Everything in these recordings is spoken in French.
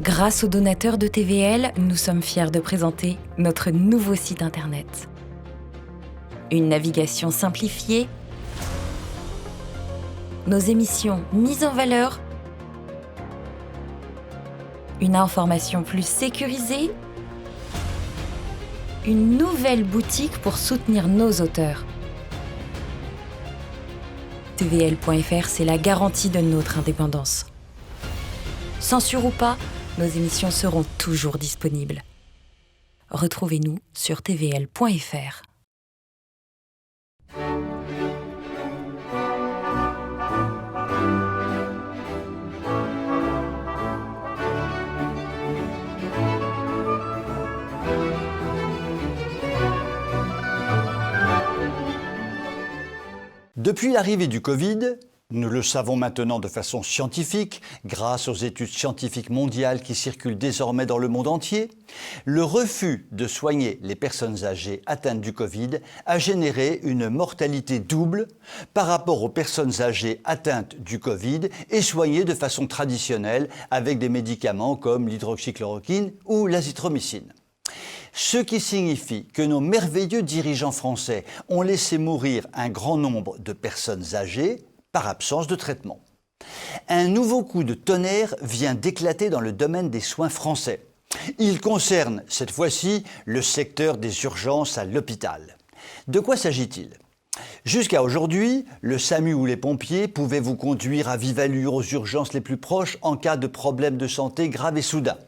Grâce aux donateurs de TVL, nous sommes fiers de présenter notre nouveau site internet. Une navigation simplifiée, nos émissions mises en valeur, une information plus sécurisée, une nouvelle boutique pour soutenir nos auteurs. TVL.fr, c'est la garantie de notre indépendance. Censure ou pas, nos émissions seront toujours disponibles. Retrouvez-nous sur tvl.fr. Depuis l'arrivée du Covid, nous le savons maintenant de façon scientifique, grâce aux études scientifiques mondiales qui circulent désormais dans le monde entier, le refus de soigner les personnes âgées atteintes du Covid a généré une mortalité double par rapport aux personnes âgées atteintes du Covid et soignées de façon traditionnelle avec des médicaments comme l'hydroxychloroquine ou l'azithromycine. Ce qui signifie que nos merveilleux dirigeants français ont laissé mourir un grand nombre de personnes âgées par absence de traitement. Un nouveau coup de tonnerre vient d'éclater dans le domaine des soins français. Il concerne, cette fois-ci, le secteur des urgences à l'hôpital. De quoi s'agit-il ? Jusqu'à aujourd'hui, le SAMU ou les pompiers pouvaient vous conduire à vive allure aux urgences les plus proches en cas de problème de santé grave et soudain.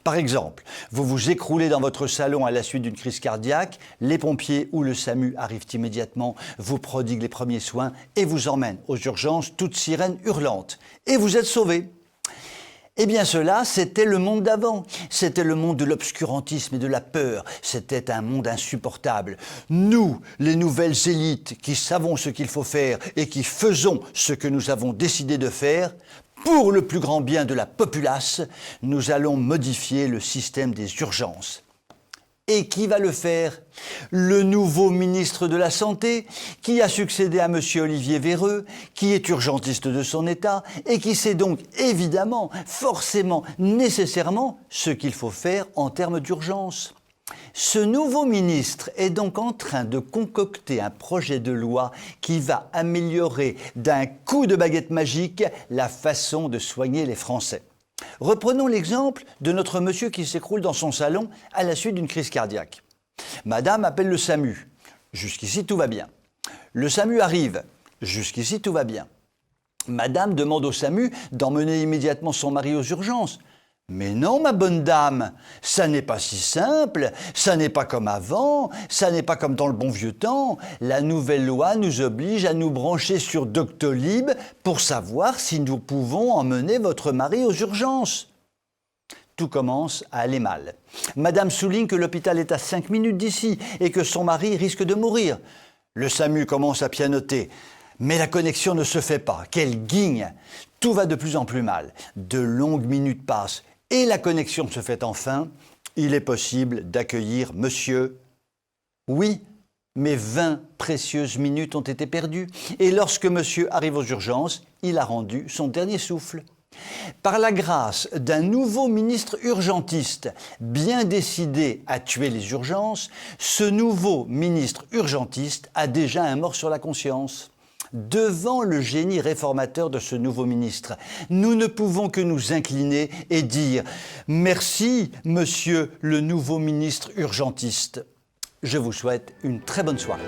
Par exemple, vous vous écroulez dans votre salon à la suite d'une crise cardiaque, les pompiers ou le SAMU arrivent immédiatement, vous prodiguent les premiers soins et vous emmènent aux urgences, toutes sirènes hurlantes. Et vous êtes sauvé. Eh bien cela, c'était le monde d'avant. C'était le monde de l'obscurantisme et de la peur. C'était un monde insupportable. Nous, les nouvelles élites qui savons ce qu'il faut faire et qui faisons ce que nous avons décidé de faire, pour le plus grand bien de la populace, nous allons modifier le système des urgences. Et qui va le faire ? Le nouveau ministre de la Santé, qui a succédé à M. Olivier Véreux, qui est urgentiste de son État et qui sait donc évidemment, forcément, nécessairement ce qu'il faut faire en termes d'urgence. Ce nouveau ministre est donc en train de concocter un projet de loi qui va améliorer d'un coup de baguette magique la façon de soigner les Français. Reprenons l'exemple de notre monsieur qui s'écroule dans son salon à la suite d'une crise cardiaque. Madame appelle le SAMU. Jusqu'ici, tout va bien. Le SAMU arrive. Jusqu'ici, tout va bien. Madame demande au SAMU d'emmener immédiatement son mari aux urgences. Mais non, ma bonne dame, ça n'est pas si simple, ça n'est pas comme avant, ça n'est pas comme dans le bon vieux temps. La nouvelle loi nous oblige à nous brancher sur Doctolib pour savoir si nous pouvons emmener votre mari aux urgences. Tout commence à aller mal. Madame souligne que l'hôpital est à 5 minutes d'ici et que son mari risque de mourir. Le SAMU commence à pianoter. Mais la connexion ne se fait pas. Quelle guigne! Tout va de plus en plus mal. De longues minutes passent. Et la connexion se fait enfin. Il est possible d'accueillir monsieur. Oui, mais 20 précieuses minutes ont été perdues. Et lorsque monsieur arrive aux urgences, il a rendu son dernier souffle. Par la grâce d'un nouveau ministre urgentiste bien décidé à tuer les urgences, ce nouveau ministre urgentiste a déjà un mort sur la conscience. Devant le génie réformateur de ce nouveau ministre, nous ne pouvons que nous incliner et dire « Merci, monsieur le nouveau ministre urgentiste ». Je vous souhaite une très bonne soirée.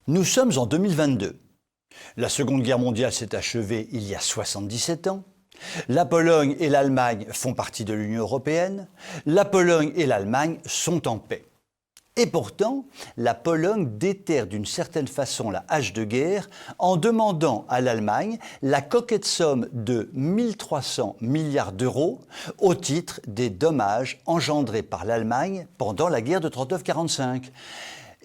Nous sommes en 2022. La Seconde Guerre mondiale s'est achevée il y a 77 ans. La Pologne et l'Allemagne font partie de l'Union européenne. La Pologne et l'Allemagne sont en paix. Et pourtant, la Pologne déterre d'une certaine façon la hache de guerre en demandant à l'Allemagne la coquette somme de 1300 milliards d'euros au titre des dommages engendrés par l'Allemagne pendant la guerre de 39-45.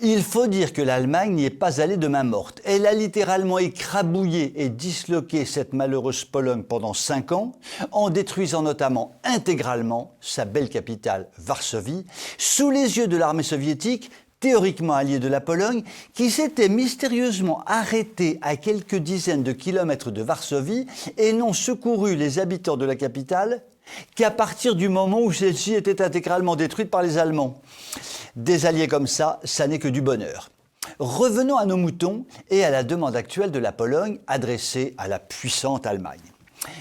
Il faut dire que l'Allemagne n'y est pas allée de main morte. Elle a littéralement écrabouillé et disloqué cette malheureuse Pologne pendant 5 ans, en détruisant notamment intégralement sa belle capitale, Varsovie, sous les yeux de l'armée soviétique, théoriquement alliée de la Pologne, qui s'était mystérieusement arrêtée à quelques dizaines de kilomètres de Varsovie et n'ont secouru les habitants de la capitale qu'à partir du moment où celle-ci était intégralement détruite par les Allemands. Des alliés comme ça n'est que du bonheur. Revenons à nos moutons et à la demande actuelle de la Pologne adressée à la puissante Allemagne.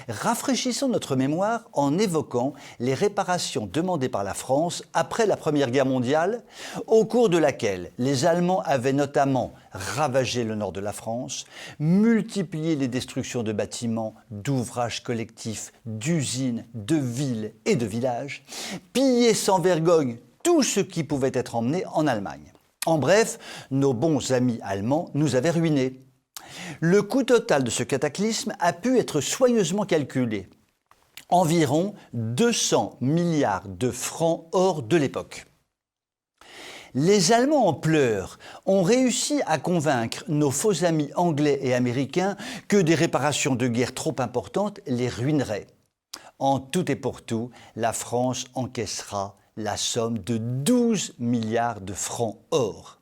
Rafraîchissons notre mémoire en évoquant les réparations demandées par la France après la Première Guerre mondiale, au cours de laquelle les Allemands avaient notamment ravagé le nord de la France, multiplié les destructions de bâtiments, d'ouvrages collectifs, d'usines, de villes et de villages, pillé sans vergogne tout ce qui pouvait être emmené en Allemagne. En bref, nos bons amis allemands nous avaient ruinés. Le coût total de ce cataclysme a pu être soigneusement calculé. Environ 200 milliards de francs or de l'époque. Les Allemands en pleurs ont réussi à convaincre nos faux amis anglais et américains que des réparations de guerre trop importantes les ruineraient. En tout et pour tout, la France encaissera la somme de 12 milliards de francs or.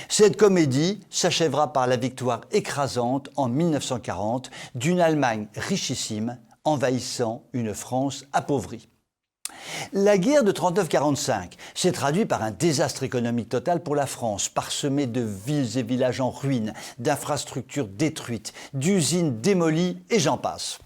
Cette comédie s'achèvera par la victoire écrasante en 1940 d'une Allemagne richissime envahissant une France appauvrie. La guerre de 39-45 s'est traduite par un désastre économique total pour la France, parsemé de villes et villages en ruine, d'infrastructures détruites, d'usines démolies et j'en passe.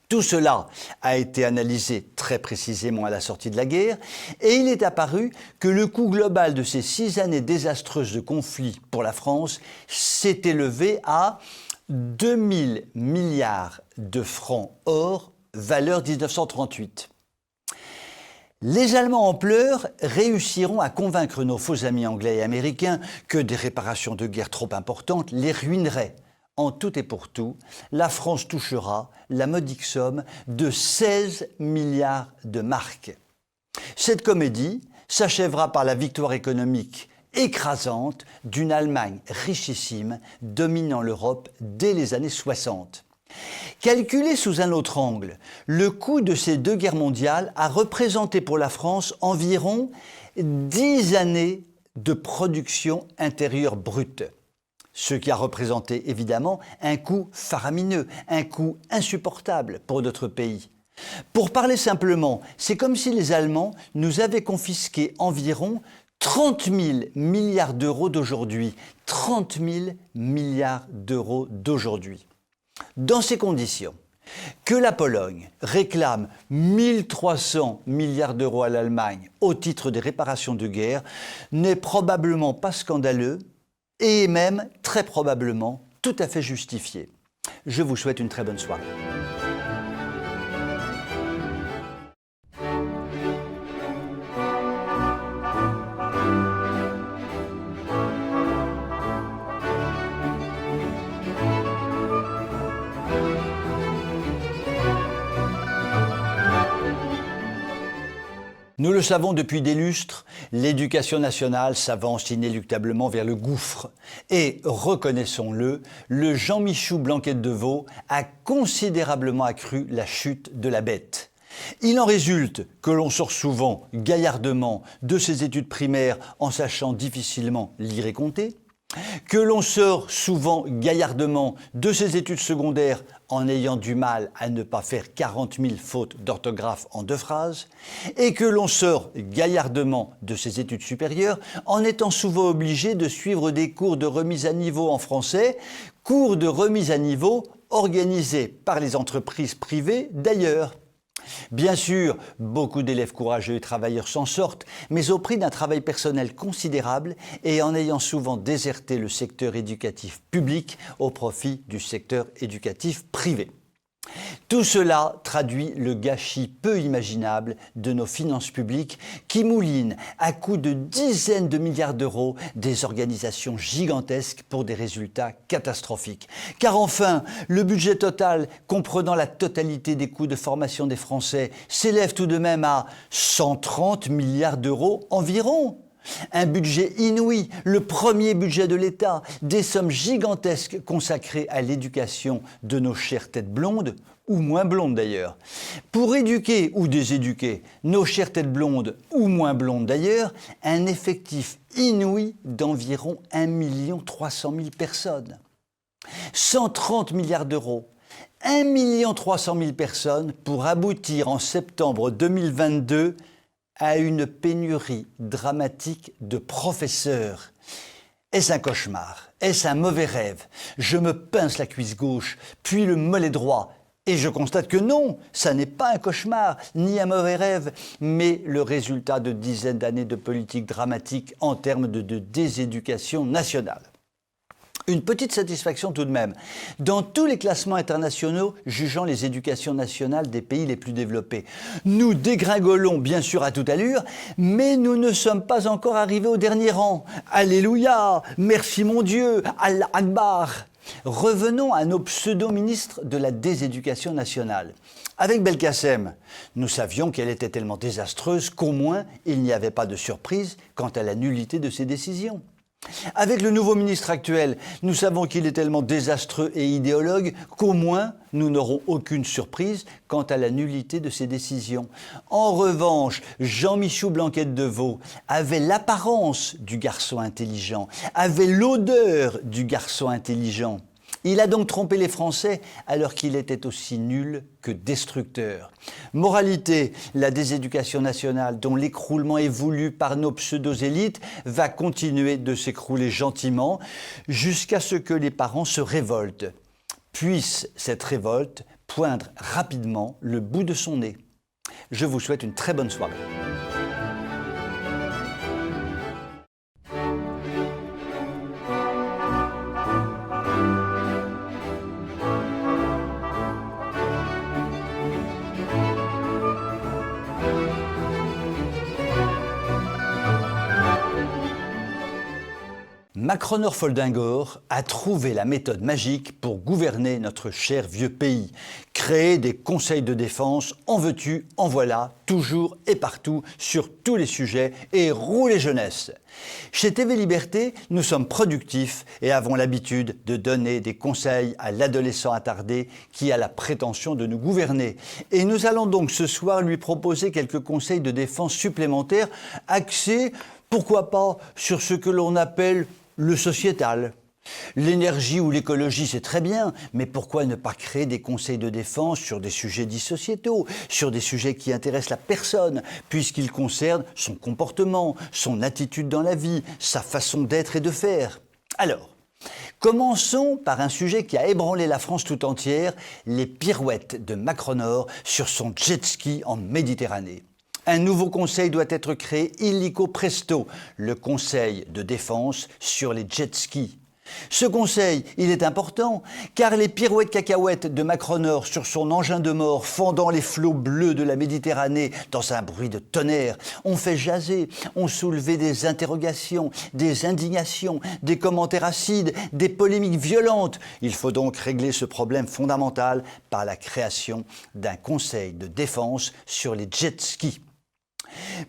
Tout cela a été analysé très précisément à la sortie de la guerre et il est apparu que le coût global de ces 6 années désastreuses de conflit pour la France s'est élevé à 2000 milliards de francs or, valeur 1938. Les Allemands en pleurs réussiront à convaincre nos faux amis anglais et américains que des réparations de guerre trop importantes les ruineraient. En tout et pour tout, la France touchera la modique somme de 16 milliards de marks. Cette comédie s'achèvera par la victoire économique écrasante d'une Allemagne richissime dominant l'Europe dès les années 60. Calculé sous un autre angle, le coût de ces 2 guerres mondiales a représenté pour la France environ 10 années de production intérieure brute. Ce qui a représenté évidemment un coût faramineux, un coût insupportable pour notre pays. Pour parler simplement, c'est comme si les Allemands nous avaient confisqué environ 30 000 milliards d'euros d'aujourd'hui. 30 000 milliards d'euros d'aujourd'hui. Dans ces conditions, que la Pologne réclame 1300 milliards d'euros à l'Allemagne au titre des réparations de guerre n'est probablement pas scandaleux, et même très probablement tout à fait justifié. Je vous souhaite une très bonne soirée. Nous le savons depuis des lustres, l'éducation nationale s'avance inéluctablement vers le gouffre. Et, reconnaissons-le, le Jean-Michou Blanquette de Veau a considérablement accru la chute de la bête. Il en résulte que l'on sort souvent gaillardement de ses études primaires en sachant difficilement lire et compter, que l'on sort souvent gaillardement de ses études secondaires en ayant du mal à ne pas faire 40 000 fautes d'orthographe en 2 phrases, et que l'on sort gaillardement de ses études supérieures en étant souvent obligé de suivre des cours de remise à niveau en français, cours de remise à niveau organisés par les entreprises privées d'ailleurs. Bien sûr, beaucoup d'élèves courageux et travailleurs s'en sortent, mais au prix d'un travail personnel considérable et en ayant souvent déserté le secteur éducatif public au profit du secteur éducatif privé. Tout cela traduit le gâchis peu imaginable de nos finances publiques qui moulinent à coups de dizaines de milliards d'euros des organisations gigantesques pour des résultats catastrophiques. Car enfin, le budget total comprenant la totalité des coûts de formation des Français s'élève tout de même à 130 milliards d'euros environ. Un budget inouï, le premier budget de l'État, des sommes gigantesques consacrées à l'éducation de nos chères têtes blondes, ou moins blondes d'ailleurs. Pour éduquer ou déséduquer nos chères têtes blondes, ou moins blondes d'ailleurs, un effectif inouï d'environ 1 300 000 personnes. 130 milliards d'euros. 1 300 000 personnes pour aboutir en septembre 2022 à une pénurie dramatique de professeurs. Est-ce un cauchemar? Est-ce un mauvais rêve? Je me pince la cuisse gauche, puis le mollet droit, et je constate que non, ça n'est pas un cauchemar, ni un mauvais rêve, mais le résultat de dizaines d'années de politique dramatique en termes de déséducation nationale. Une petite satisfaction tout de même. Dans tous les classements internationaux jugeant les éducations nationales des pays les plus développés, nous dégringolons bien sûr à toute allure, mais nous ne sommes pas encore arrivés au dernier rang. Alléluia, merci mon Dieu, Allah Akbar. Revenons à nos pseudo-ministres de la déséducation nationale. Avec Belkacem, nous savions qu'elle était tellement désastreuse qu'au moins il n'y avait pas de surprise quant à la nullité de ses décisions. Avec le nouveau ministre actuel, nous savons qu'il est tellement désastreux et idéologue qu'au moins nous n'aurons aucune surprise quant à la nullité de ses décisions. En revanche, Jean-Michel Blanquette-Deveau avait l'apparence du garçon intelligent, avait l'odeur du garçon intelligent. Il a donc trompé les Français alors qu'il était aussi nul que destructeur. Moralité, la déséducation nationale dont l'écroulement est voulu par nos pseudo-élites va continuer de s'écrouler gentiment jusqu'à ce que les parents se révoltent. Puisse cette révolte poindre rapidement le bout de son nez. Je vous souhaite une très bonne soirée. Macronor Foldingor a trouvé la méthode magique pour gouverner notre cher vieux pays. Créer des conseils de défense, en veux-tu, en voilà, toujours et partout, sur tous les sujets, et rouler jeunesse. Chez TV Liberté, nous sommes productifs et avons l'habitude de donner des conseils à l'adolescent attardé qui a la prétention de nous gouverner. Et nous allons donc ce soir lui proposer quelques conseils de défense supplémentaires axés, pourquoi pas, sur ce que l'on appelle le sociétal. L'énergie ou l'écologie, c'est très bien, mais pourquoi ne pas créer des conseils de défense sur des sujets dits sociétaux, sur des sujets qui intéressent la personne, puisqu'ils concernent son comportement, son attitude dans la vie, sa façon d'être et de faire. Alors, commençons par un sujet qui a ébranlé la France tout entière, les pirouettes de Macronor sur son jet-ski en Méditerranée. Un nouveau conseil doit être créé illico presto, le conseil de défense sur les jet-skis. Ce conseil, il est important, car les pirouettes cacahuètes de Macronor sur son engin de mort fendant les flots bleus de la Méditerranée dans un bruit de tonnerre ont fait jaser, ont soulevé des interrogations, des indignations, des commentaires acides, des polémiques violentes. Il faut donc régler ce problème fondamental par la création d'un conseil de défense sur les jet-skis.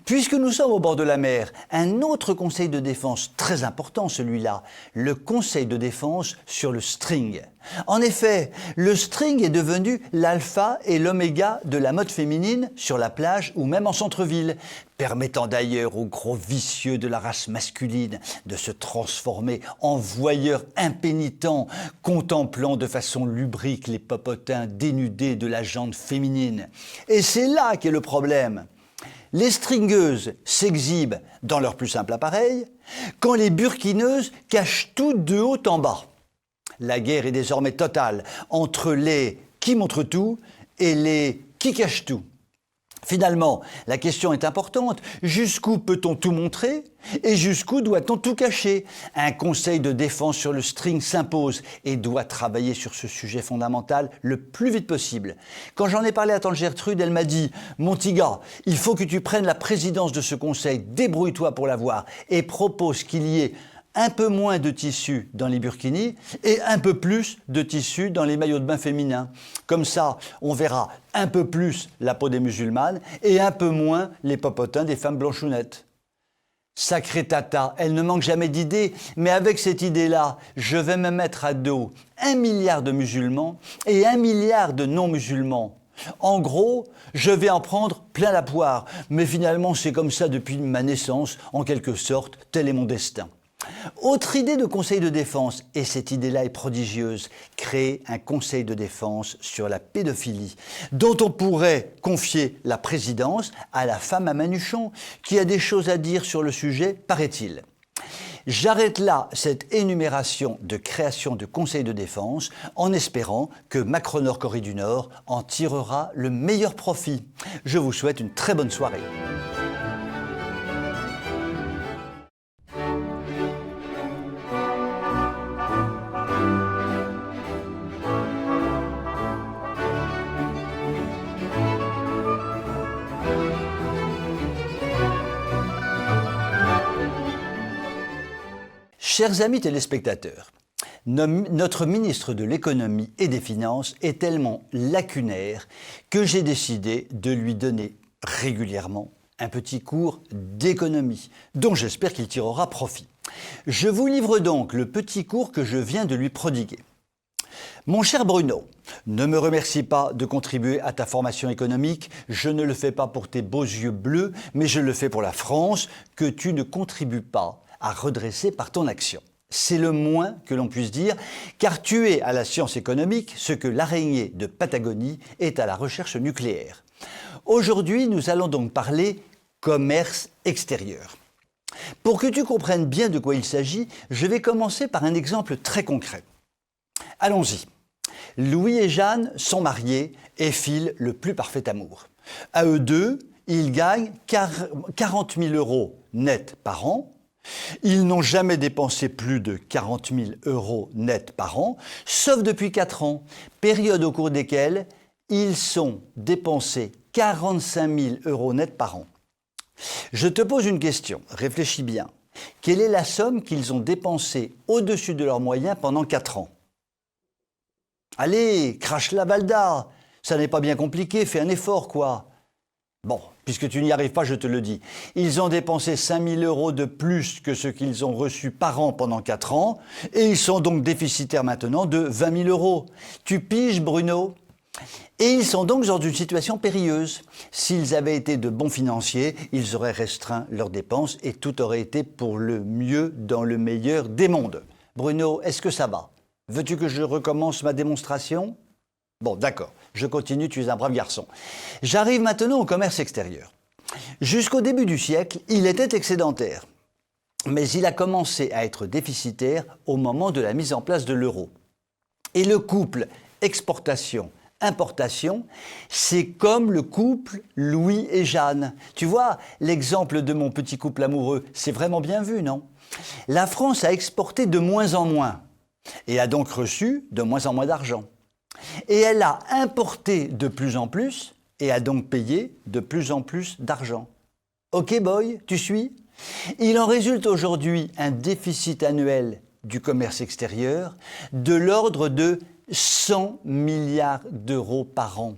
Puisque nous sommes au bord de la mer, un autre conseil de défense très important celui-là, le conseil de défense sur le string. En effet, le string est devenu l'alpha et l'oméga de la mode féminine sur la plage ou même en centre-ville, permettant d'ailleurs aux gros vicieux de la race masculine de se transformer en voyeurs impénitents, contemplant de façon lubrique les popotins dénudés de la jante féminine. Et c'est là qu'est le problème. Les stringeuses s'exhibent dans leur plus simple appareil, quand les burkineuses cachent tout de haut en bas. La guerre est désormais totale entre les qui montrent tout et les qui cachent tout. Finalement, la question est importante. Jusqu'où peut-on tout montrer et jusqu'où doit-on tout cacher? Un conseil de défense sur le string s'impose et doit travailler sur ce sujet fondamental le plus vite possible. Quand j'en ai parlé à tante Gertrude, elle m'a dit « Mon petit gars, il faut que tu prennes la présidence de ce conseil, débrouille-toi pour l'avoir et propose qu'il y ait un peu moins de tissu dans les burkinis et un peu plus de tissu dans les maillots de bain féminins. Comme ça, on verra un peu plus la peau des musulmanes et un peu moins les popotins des femmes blanchounettes. » Sacré Tata, elle ne manque jamais d'idées, mais avec cette idée-là, je vais me mettre à dos 1 milliard de musulmans et 1 milliard de non-musulmans. En gros, je vais en prendre plein la poire, mais finalement c'est comme ça depuis ma naissance, en quelque sorte, tel est mon destin. Autre idée de conseil de défense, et cette idée-là est prodigieuse, créer un conseil de défense sur la pédophilie, dont on pourrait confier la présidence à la femme à Manuchon, qui a des choses à dire sur le sujet, paraît-il. J'arrête là cette énumération de création de conseils de défense en espérant que Macron-Nord Corée du Nord en tirera le meilleur profit. Je vous souhaite une très bonne soirée. Chers amis téléspectateurs, notre ministre de l'économie et des finances est tellement lacunaire que j'ai décidé de lui donner régulièrement un petit cours d'économie, dont j'espère qu'il tirera profit. Je vous livre donc le petit cours que je viens de lui prodiguer. Mon cher Bruno, ne me remercie pas de contribuer à ta formation économique, je ne le fais pas pour tes beaux yeux bleus, mais je le fais pour la France, que tu ne contribues pas à redresser par ton action. C'est le moins que l'on puisse dire, car tu es à la science économique ce que l'araignée de Patagonie est à la recherche nucléaire. Aujourd'hui, nous allons donc parler commerce extérieur. Pour que tu comprennes bien de quoi il s'agit, je vais commencer par un exemple très concret. Allons-y. Louis et Jeanne sont mariés et filent le plus parfait amour. À eux deux, ils gagnent 40 000 € net par an. Ils n'ont jamais dépensé plus de 40 000 € net par an, sauf depuis 4 ans, période au cours desquelles ils sont dépensés 45 000 € net par an. Je te pose une question, réfléchis bien. Quelle est la somme qu'ils ont dépensée au-dessus de leurs moyens pendant 4 ans? Allez, crache la Valda, ça n'est pas bien compliqué, fais un effort quoi. Bon, puisque tu n'y arrives pas, je te le dis. Ils ont dépensé 5 000 € de plus que ce qu'ils ont reçu par an pendant 4 ans, et ils sont donc déficitaires maintenant de 20 000 €. Tu piges, Bruno? Et ils sont donc dans une situation périlleuse. S'ils avaient été de bons financiers, ils auraient restreint leurs dépenses et tout aurait été pour le mieux dans le meilleur des mondes. Bruno, est-ce que ça va? Veux-tu que je recommence ma démonstration? Bon, d'accord, je continue, tu es un brave garçon. J'arrive maintenant au commerce extérieur. Jusqu'au début du siècle, il était excédentaire, mais il a commencé à être déficitaire au moment de la mise en place de l'euro. Et le couple exportation-importation, c'est comme le couple Louis et Jeanne. Tu vois, l'exemple de mon petit couple amoureux, c'est vraiment bien vu, non? La France a exporté de moins en moins et a donc reçu de moins en moins d'argent. Et elle a importé de plus en plus et a donc payé de plus en plus d'argent. Ok boy, tu suis? Il en résulte aujourd'hui un déficit annuel du commerce extérieur de l'ordre de 100 milliards d'euros par an.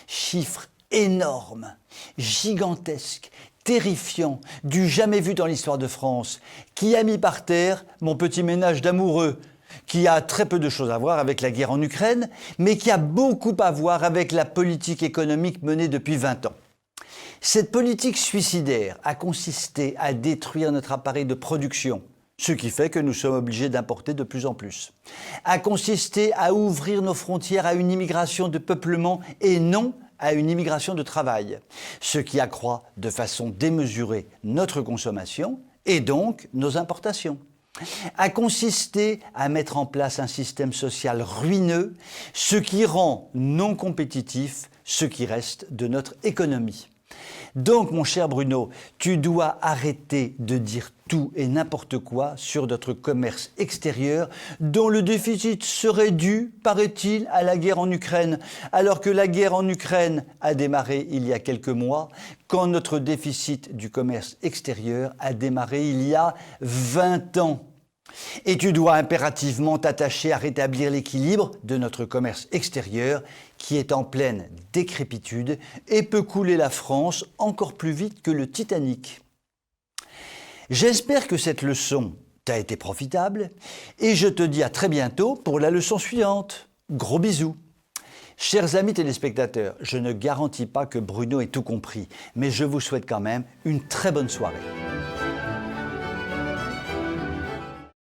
Chiffre énorme, gigantesque, terrifiant, du jamais vu dans l'histoire de France, qui a mis par terre mon petit ménage d'amoureux, qui a très peu de choses à voir avec la guerre en Ukraine, mais qui a beaucoup à voir avec la politique économique menée depuis 20 ans. Cette politique suicidaire a consisté à détruire notre appareil de production, ce qui fait que nous sommes obligés d'importer de plus en plus. A consisté à ouvrir nos frontières à une immigration de peuplement et non à une immigration de travail, ce qui accroît de façon démesurée notre consommation et donc nos importations. A consisté à mettre en place un système social ruineux, ce qui rend non compétitif ce qui reste de notre économie. Donc, mon cher Bruno, tu dois arrêter de dire tout et n'importe quoi sur notre commerce extérieur, dont le déficit serait dû, paraît-il, à la guerre en Ukraine, alors que la guerre en Ukraine a démarré il y a quelques mois, quand notre déficit du commerce extérieur a démarré il y a 20 ans. Et tu dois impérativement t'attacher à rétablir l'équilibre de notre commerce extérieur qui est en pleine décrépitude et peut couler la France encore plus vite que le Titanic. J'espère que cette leçon t'a été profitable et je te dis à très bientôt pour la leçon suivante. Gros bisous. Chers amis téléspectateurs, je ne garantis pas que Bruno ait tout compris, mais je vous souhaite quand même une très bonne soirée.